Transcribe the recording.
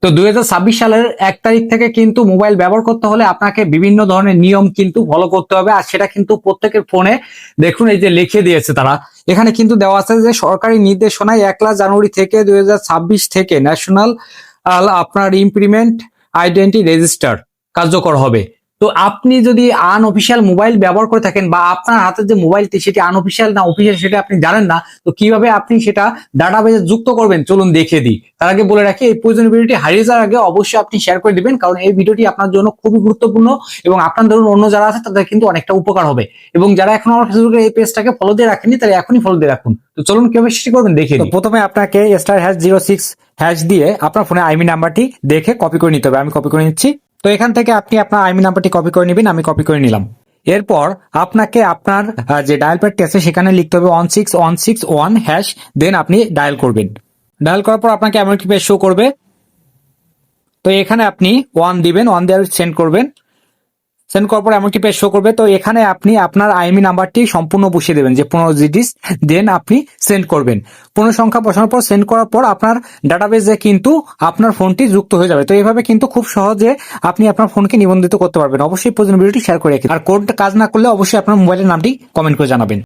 তো 2026 সালের 1 তারিখ থেকে কিন্তু মোবাইল ব্যবহার করতে হলে আপনাকে বিভিন্ন ধরনের নিয়ম কিন্তু ফলো করতে হবে, আর সেটা কিন্তু প্রত্যেকের ফোনে দেখুন এই যে লিখে দিয়েছে তারা। এখানে কিন্তু দেওয়া আছে যে সরকারি নির্দেশনায় 1 জানুয়ারি থেকে 2026 থেকে ন্যাশনাল আপনার ইমপ্লিমেন্ট আইডেন্টি রেজিস্টার কার্যকর হবে। তো আপনি যদি আনঅফিসিয়াল মোবাইল ব্যবহার করে থাকেন বা আপনার হাতে যে মোবাইলটি সেটি আনঅফিসিয়াল না অফিসিয়াল সেটা আপনি জানেন না, তো কিভাবে আপনি সেটা ডাটাবেজে যুক্ত করবেন চলুন দেখিয়ে দিই। তার আগে বলে রাখি, এই প্রয়োজনীয় ভিডিওটি হারিয়ে যাওয়ার আগে অবশ্যই আপনি শেয়ার করে দিবেন, কারণ এই ভিডিওটি আপনার জন্য খুবই গুরুত্বপূর্ণ এবং আপনার ধরুন অন্য যারা আছে তাদের কিন্তু অনেকটা উপকার হবে। এবং যারা এখন আমার ফেসবুকের এই পেজটাকে ফলো দিয়ে রাখেনি তারা এখনই ফলো দিয়ে রাখুন। তো চলুন কিভাবে সেটি করবেন দেখিয়ে দিই। প্রথমে আপনাকে *#06# দিয়ে আপনার ফোনে আইমি নাম্বারটি দেখে কপি করে নিতে হবে। আমি কপি করে নিচ্ছি। তো এখান থেকে আপনি আপনার আইমি নাম্বারটি কপি করে নেবেন, আমি কপি করে নিলাম। এরপর আপনাকে আপনার যে ডায়াল প্যাডটি আছে সেখানে লিখতে হবে 16161#, দেন আপনি ডায়াল করবেন। ডায়াল করার পর আপনাকে এমন একটি পেজ শো করবে। তো এখানে আপনি 1 দিবেন, 1 দিয়ে সেন্ড করবেন। সেন্ড করার পর এমন একটি পেজ শো করবে। তো এখানে আপনি আপনার আইএমই নাম্বারটি সম্পূর্ণ বসিয়ে দেবেন, যে 15 ডিজিট, দেন আপনি সেন্ড করবেন। 15 সংখ্যা বসানোর পর সেন্ড করার পর আপনার ডাটাবেজে কিন্তু আপনার ফোনটি যুক্ত হয়ে যাবে। তো এইভাবে কিন্তু খুব সহজে আপনি আপনার ফোনকে নিবন্ধিত করতে পারবেন। অবশ্যই প্রয়োজনীয় ভিডিওটি শেয়ার করে রাখবেন। আর কোডটা কাজ না করলে অবশ্যই আপনার মোবাইলের নামটি কমেন্ট করে জানাবেন।